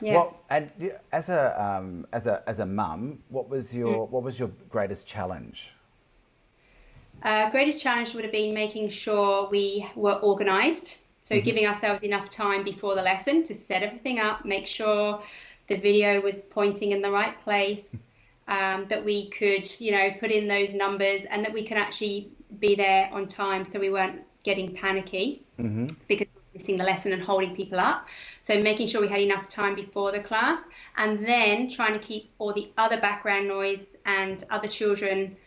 Yeah. Well, and as a mum, what was your greatest challenge? Greatest challenge would have been making sure we were organised. So giving ourselves enough time before the lesson to set everything up, make sure the video was pointing in the right place, that we could, put in those numbers, and that we could actually be there on time so we weren't getting panicky because we were missing the lesson and holding people up. So making sure we had enough time before the class, and then trying to keep all the other background noise and other children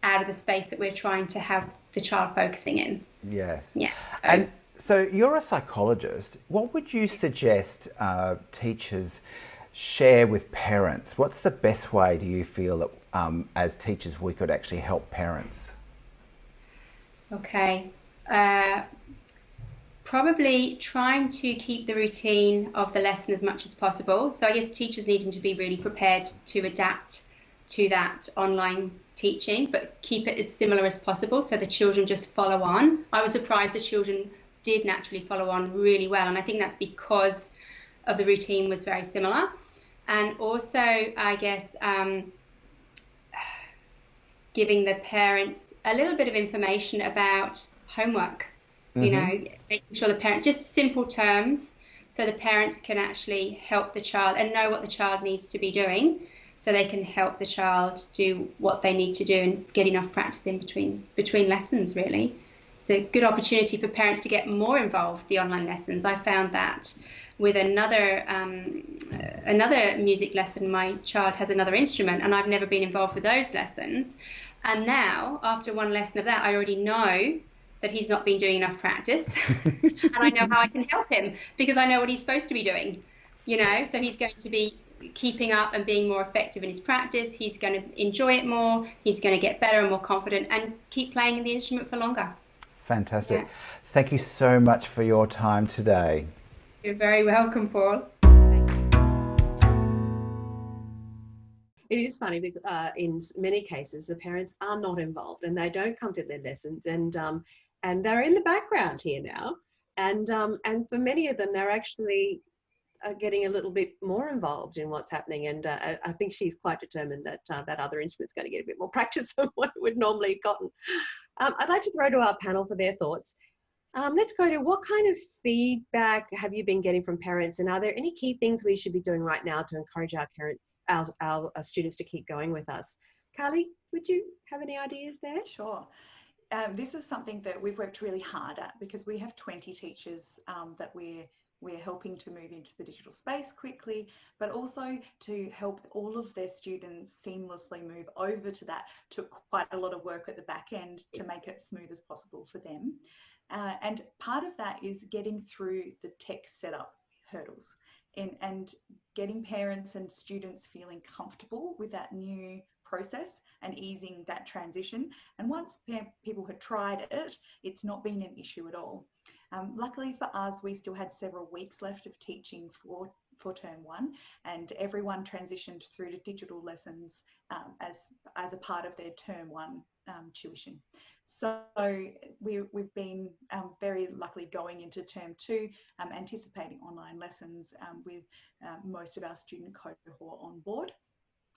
out of the space that we're trying to have the child focusing in. Yes. Yeah. And so you're a psychologist. What would you suggest teachers share with parents? What's the best way, do you feel, that as teachers we could actually help parents? Okay. Probably trying to keep the routine of the lesson as much as possible. So I guess teachers needing to be really prepared to adapt to that online teaching, but keep it as similar as possible so the children just follow on. I was surprised the children did naturally follow on really well, and I think that's because of the routine was very similar. And also, I guess, giving the parents a little bit of information about homework, making sure the parents, just simple terms, so the parents can actually help the child and know what the child needs to be doing, so they can help the child do what they need to do and get enough practice in between lessons, really. It's a good opportunity for parents to get more involved with the online lessons. I found that with another music lesson. My child has another instrument, and I've never been involved with those lessons. And now, after one lesson of that, I already know that he's not been doing enough practice, and I know how I can help him because I know what he's supposed to be doing. So he's going to be keeping up and being more effective in his practice. He's going to enjoy it more. He's going to get better and more confident and keep playing the instrument for longer. Fantastic. Yeah. Thank you so much for your time today. You're very welcome, Paul. It is funny because in many cases the parents are not involved and they don't come to their lessons, and they're in the background here now, and for many of them they're actually getting a little bit more involved in what's happening, and I think she's quite determined that that other instrument's going to get a bit more practice than what it would normally have gotten. I'd like to throw to our panel for their thoughts. Let's go to, what kind of feedback have you been getting from parents, and are there any key things we should be doing right now to encourage our students to keep going with us? Carly, would you have any ideas there? Sure. This is something that we've worked really hard at because we have 20 teachers that we're we're helping to move into the digital space quickly, but also to help all of their students seamlessly move over to that. Took quite a lot of work at the back end to make it smooth as possible for them. And part of that is getting through the tech setup hurdles and getting parents and students feeling comfortable with that new process and easing that transition. And once people had tried it, it's not been an issue at all. Luckily for us, we still had several weeks left of teaching for term one, and everyone transitioned through to digital lessons as a part of their term one tuition. So we've been very luckily going into term two, anticipating online lessons with most of our student cohort on board.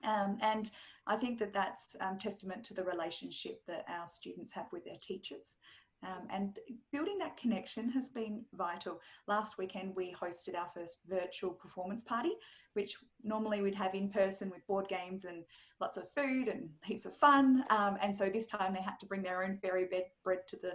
And I think that that's testament to the relationship that our students have with their teachers. And building that connection has been vital. Last weekend, we hosted our first virtual performance party, which normally we'd have in person with board games and lots of food and heaps of fun. And so this time they had to bring their own fairy bread to the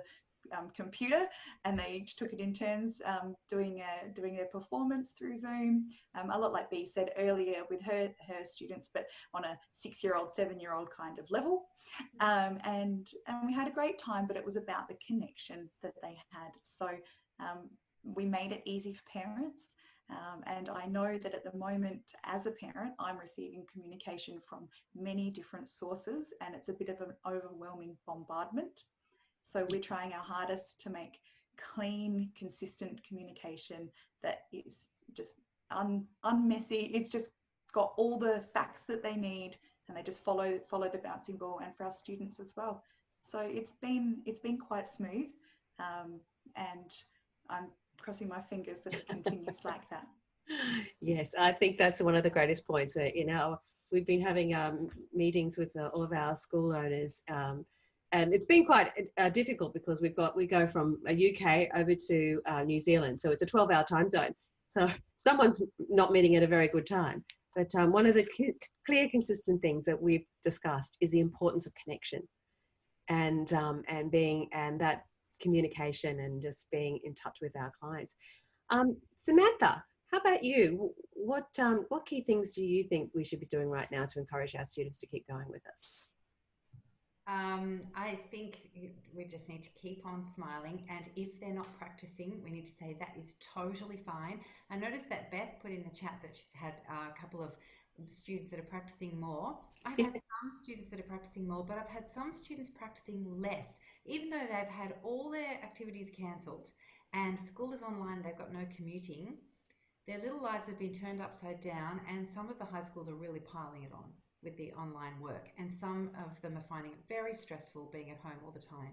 computer, and they each took it in turns doing their performance through Zoom, a lot like Bea said earlier with her students, but on a 6-year-old, 7-year-old kind of level. And we had a great time, but it was about the connection that they had. So we made it easy for parents. And I know that at the moment, as a parent, I'm receiving communication from many different sources, and it's a bit of an overwhelming bombardment. So we're trying our hardest to make clean, consistent communication that is just unmessy. It's just got all the facts that they need, and they just follow the bouncing ball, and for our students as well. So it's been quite smooth, and I'm crossing my fingers that it continues like that. Yes, I think that's one of the greatest points. Where, we've been having meetings with all of our school owners. And it's been quite difficult because we go from a UK over to New Zealand. So it's a 12-hour time zone. So someone's not meeting at a very good time. But one of the clear, consistent things that we've discussed is the importance of connection and that communication and just being in touch with our clients. Samantha, how about you? What key things do you think we should be doing right now to encourage our students to keep going with us? I think we just need to keep on smiling, and if they're not practicing, we need to say that is totally fine. I noticed that Beth put in the chat that she's had a couple of students that are practicing more. I've had some students that are practicing more, but I've had some students practicing less, even though they've had all their activities cancelled and school is online, they've got no commuting. Their little lives have been turned upside down, and some of the high schools are really piling it on with the online work, and some of them are finding it very stressful being at home all the time.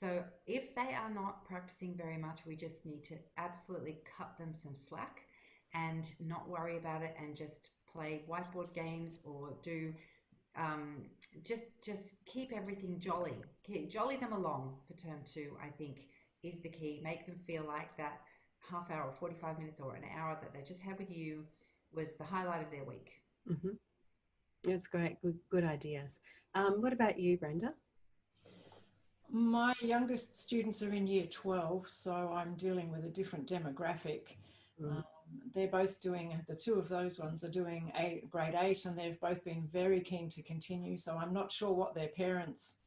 So if they are not practicing very much, we just need to absolutely cut them some slack and not worry about it, and just play whiteboard games or do just keep everything jolly. Jolly them along for term two, I think, is the key. Make them feel like that half hour or 45 minutes or an hour that they just had with you was the highlight of their week. Mm-hmm. That's great. Good ideas. What about you, Brenda? My youngest students are in year 12, so I'm dealing with a different demographic. They're both doing, the two of those ones are doing grade 8, and they've both been very keen to continue. So I'm not sure what their parents,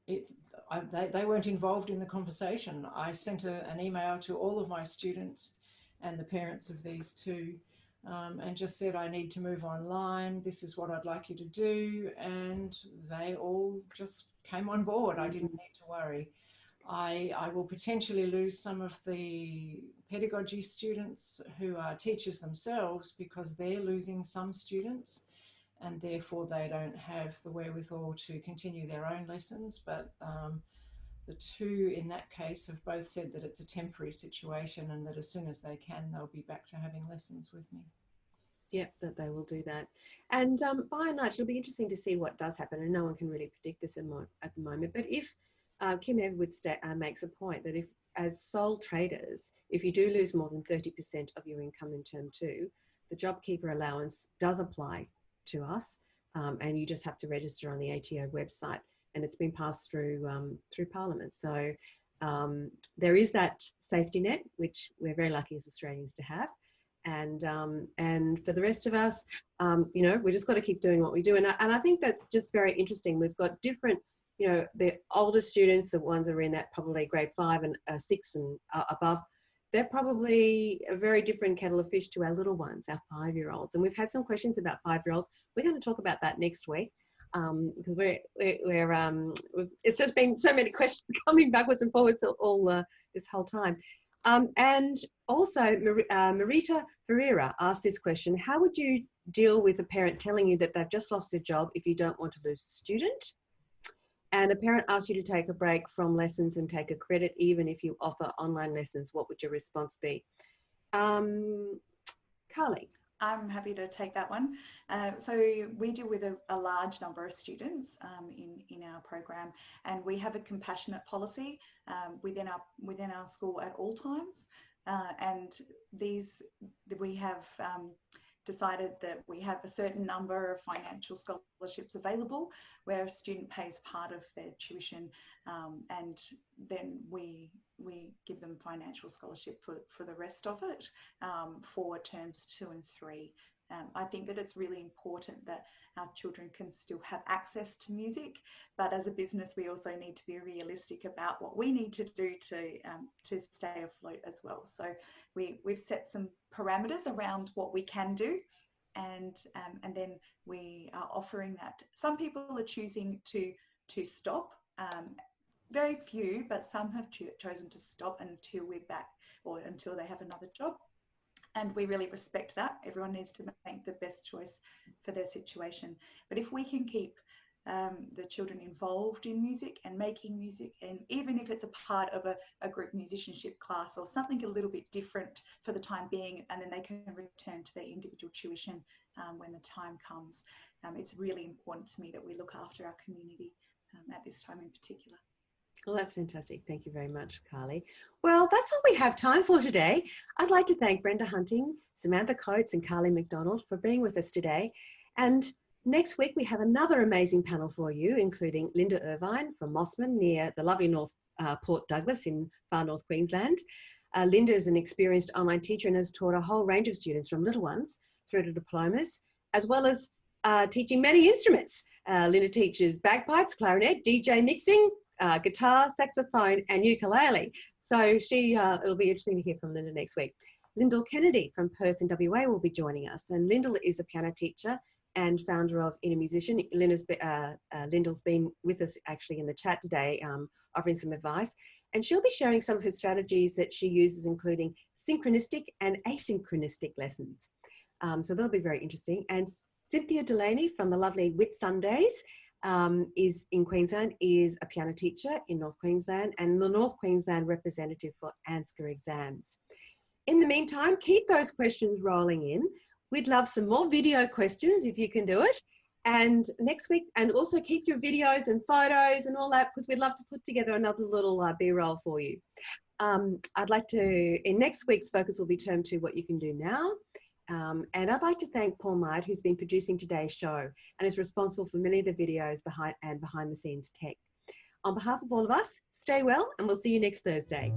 they weren't involved in the conversation. I sent an email to all of my students and the parents of these two, and just said, I need to move online. This is what I'd like you to do. And they all just came on board. I didn't need to worry. I will potentially lose some of the pedagogy students who are teachers themselves, because they're losing some students and therefore they don't have the wherewithal to continue their own lessons. But the two in that case have both said that it's a temporary situation, and that as soon as they can, they'll be back to having lessons with me. Yep, that they will do that. And by and large, it'll be interesting to see what does happen, and no one can really predict this at the moment. But if Kim Everwood makes a point that if, as sole traders, if you do lose more than 30% of your income in term two, the JobKeeper allowance does apply to us, and you just have to register on the ATO website, and it's been passed through Parliament. So there is that safety net, which we're very lucky as Australians to have. And for the rest of us, you know, we just got to keep doing what we do. And I think that's just very interesting. We've got different, you know, the older students, the ones that are in that probably grade 5 and 6 and above, they're probably a very different kettle of fish to our little ones, our 5-year-olds. And we've had some questions about 5-year-olds. We're going to talk about that next week, because it's just been so many questions coming backwards and forwards all this whole time. And also Marita Ferreira asked this question: how would you deal with a parent telling you that they've just lost their job if you don't want to lose a student? And a parent asks you to take a break from lessons and take a credit even if you offer online lessons. What would your response be? Carly. I'm happy to take that one. So we deal with a large number of students in our program, and we have a compassionate policy within our school at all times. And we have decided that we have a certain number of financial scholarships available where a student pays part of their tuition, and then we give them financial scholarship for the rest of it for terms 2 and 3. I think that it's really important that our children can still have access to music, but as a business we also need to be realistic about what we need to do to stay afloat as well. So we've set some parameters around what we can do, and then we are offering that. Some people are choosing to stop. Very few, but some have chosen to stop until we're back or until they have another job. And we really respect that. Everyone needs to make the best choice for their situation. But if we can keep the children involved in music and making music, and even if it's a part of a group musicianship class or something a little bit different for the time being, and then they can return to their individual tuition when the time comes. It's really important to me that we look after our community at this time in particular. Well, that's fantastic. Thank you very much, Carly. Well, that's all we have time for today. I'd like to thank Brenda Hunting, Samantha Coates and Carly McDonald for being with us today. And next week, we have another amazing panel for you, including Linda Irvine from Mossman near the lovely North Port Douglas in far north Queensland. Linda is an experienced online teacher and has taught a whole range of students from little ones through to diplomas, as well as teaching many instruments. Linda teaches bagpipes, clarinet, DJ mixing, guitar, saxophone and ukulele. So it'll be interesting to hear from Linda next week. Lyndall Kennedy from Perth in WA will be joining us, and Lyndall is a piano teacher and founder of Inner Musician. Lyndall's been with us actually in the chat today, offering some advice, and she'll be sharing some of her strategies that she uses, including synchronistic and asynchronistic lessons. So that'll be very interesting. And Cynthia Delaney from the lovely Whit Sundays is in Queensland, is a piano teacher in North Queensland and the North Queensland representative for ANZCA exams. In the meantime, keep those questions rolling in. We'd love some more video questions if you can do it. And next week, and also keep your videos and photos and all that, because we'd love to put together another little B-roll for you. I'd like to, in next week's focus will be term 2, what you can do now. And I'd like to thank Paul Myatt, who's been producing today's show and is responsible for many of the videos behind the scenes tech. On behalf of all of us, stay well, and we'll see you next Thursday.